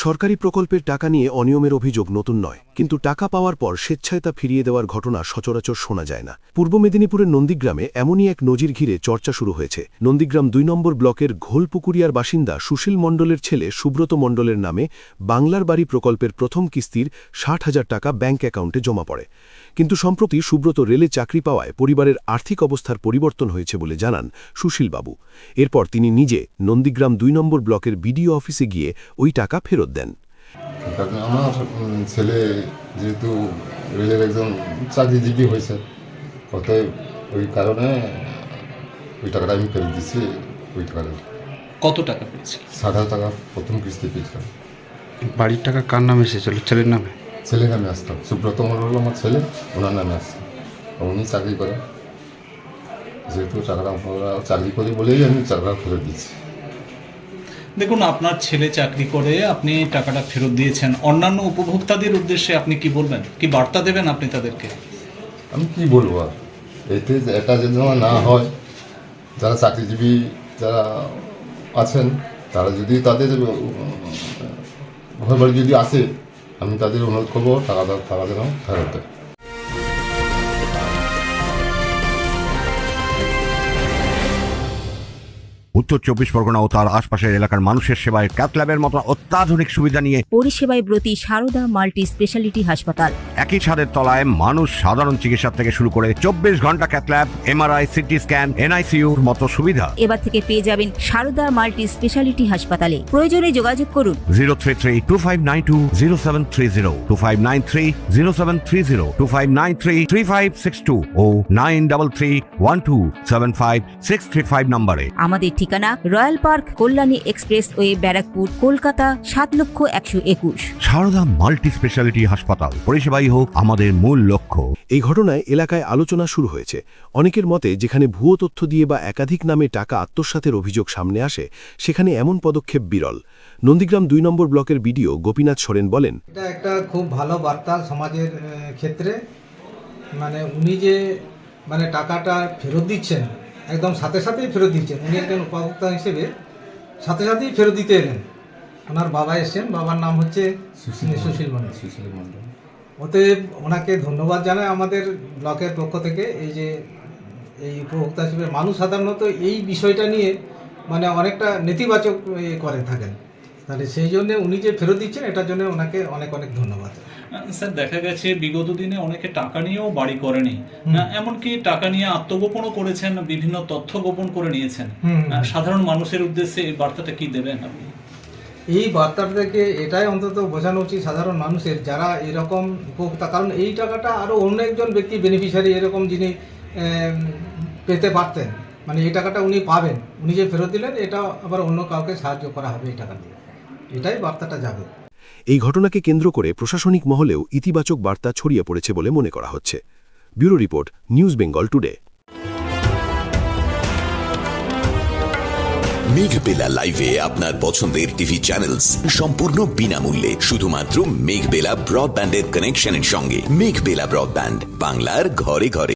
সরকারি প্রকল্পের টাকা নিয়ে অনিয়মের অভিযোগ নতুন নয়, কিন্তু টাকা পাওয়ার পর স্বেচ্ছায় তা ফিরিয়ে দেওয়ার ঘটনা সচরাচর শোনা যায় না। পূর্ব মেদিনীপুরের নন্দীগ্রামে এমনই এক নজির ঘিরে চর্চা শুরু হয়েছে। নন্দীগ্রাম ২ নম্বর ব্লকের ঘোলপুকুরিয়ার বাসিন্দা সুশীল মণ্ডলের ছেলে সুব্রত মণ্ডলের নামে বাংলার বাড়ি প্রকল্পের প্রথম কিস্তির ৬০,০০০ টাকা ব্যাঙ্ক অ্যাকাউন্টে জমা পড়ে। কিন্তু সম্প্রতি সুব্রত রেলে চাকরি পাওয়ায় পরিবারের আর্থিক অবস্থার পরিবর্তন হয়েছে বলে জানান সুশীলবাবু। এরপর তিনি নিজে নন্দীগ্রাম ২ নম্বর ব্লকের বিডিও অফিসে গিয়ে ওই টাকা ফেরত দেন। আমার ছেলে যেহেতু রেলের একজন চাকরিজীবী হয়েছে, অতএব ওই কারণে ওই টাকাটা আমি ফেরত দিচ্ছি। ওই টাকাটা কত টাকা পেয়েছে? ৬০,০০০ টাকা প্রথম কিস্তি পেয়েছিলাম। বাড়ির টাকা কার নামে এসেছিল? ছেলের নামে? ছেলের নামে আসতাম। সুব্রত মণ্ডল আমার ছেলে, ওনার নামে আসতাম। উনি চাকরি করে, যেহেতু টাকাটা আমরা চাকরি করি বলেই আমি টাকাটা ফেরত দিচ্ছি। দেখুন, আপনার ছেলে চাকরি করে আপনি টাকাটা ফেরত দিয়েছেন। অন্যান্য উপভোক্তাদের উদ্দেশ্যে আপনি কি বলবেন, কি বার্তা দেবেন আপনি তাদেরকে? আমি কি বলবো আর, এতে এটা যেন না হয়। যারা চাকরিজীবী যারা আছেন, তারা যদি তাদের ঘর বাড়ি যদি আসে, আমি তাদের অনুরোধ করবো টাকা যেন ফেরত দেয়। উত্তর ২৪ পরগনা ও তার আশপাশের এলাকার মানুষের সেবায় ক্যাথল্যাবের মতো অত্যাধুনিক সুবিধা নিয়ে পরিষেবায় ব্রতী সারদা মাল্টি স্পেশালিটি হাসপাতাল। একই ছাদের তলায় মানুষ সাধারণ চিকিৎসা থেকে শুরু করে ২৪ ঘন্টা ক্যাথল্যাব, এমআরআই, সিটি স্ক্যান, এনআইসিইউর মতো সুবিধা এবার থেকে পেয়ে যাবেন সারদা মাল্টি স্পেশালিটি হাসপাতালে। প্রয়োজনে যোগাযোগ করুন 033-2592-0730, 2593-0730, 2593-3562 ও 9331275635 নম্বরে। আমাদের ঠিকানা Royal Park, Kalyani expressway, Barrackpore, Kolkata ৭,১২১। সারদা মাল্টি স্পেশালিটি হাসপাতাল, পরিষেবাই হোক আমাদের মূল লক্ষ্য। এই ঘটনায় এলাকায় আলোচনা শুরু হয়েছে। অনেকের মতে, যেখানে ভুয়ো তথ্য দিয়ে বা একাধিক নামে টাকা আত্মসাতের অভিযোগ সামনে আসে, সেখানে এমন পদক্ষেপ বিরল। নন্দীগ্রাম ২ নম্বর ব্লকের বিডিও গোপীনাথ সোরেন বলেন, এটা একটা খুব ভালো বার্তা সমাজের ক্ষেত্রে। উনি যে টাকাটা ফেরত দিচ্ছেন, একদম সাথে সাথেই ফেরত দিচ্ছেন। উনি একজন উপভোক্তা হিসেবে সাথে সাথেই ফেরত দিতে এলেন। ওনার বাবা এসছেন, বাবার নাম হচ্ছে সুশীল মণ্ডল। অতএব ওনাকে ধন্যবাদ জানাই আমাদের ব্লকের পক্ষ থেকে। এই যে এই উপভোক্তা হিসেবে মানুষ সাধারণত এই বিষয়টা নিয়ে অনেকটা নেতিবাচক করে থাকেন, তাহলে সেই জন্য উনি যে ফেরত দিচ্ছেন, এটার জন্য ওনাকে অনেক অনেক ধন্যবাদ। স্যার, দেখা গেছে বিগত দিনে অনেকে টাকা নিয়েও বাড়ি করেনি, এমনকি টাকা নিয়ে আত্মগোপনও করেছেন, বিভিন্ন তথ্য গোপন করে নিয়েছেন। সাধারণ মানুষের উদ্দেশ্যে এই বার্তাটা কি দেবেন আপনি? এই বার্তাটা থেকে এটাই অন্তত বোঝানো উচিত সাধারণ মানুষের, যারা এরকম উপভোক্তা, কারণ এই টাকাটা আরও অন্য একজন ব্যক্তি বেনিফিশিয়ারি এরকম যিনি পেতে পারতেন, এই টাকাটা উনি পাবেন। উনি যে ফেরত দিলেন, এটা আবার অন্য কাউকে সাহায্য করা হবে এই টাকা দিয়ে। এটাই বার্তাটা যাবে। এই ঘটনাকে কেন্দ্র করে প্রশাসনিক মহলেও ইতিবাচক বার্তা ছড়িয়ে পড়েছে বলে মনে করা হচ্ছে। Bureau report, news Bengal today. Meghbela লাইভে আপনার পছন্দের টিভি চ্যানেলস সম্পূর্ণ বিনামূল্যে, শুধুমাত্র মেঘবেলা ব্রডব্যান্ডের কানেকশনের সঙ্গে। মেঘবেলা ব্রডব্যান্ড, বাংলার ঘরে ঘরে।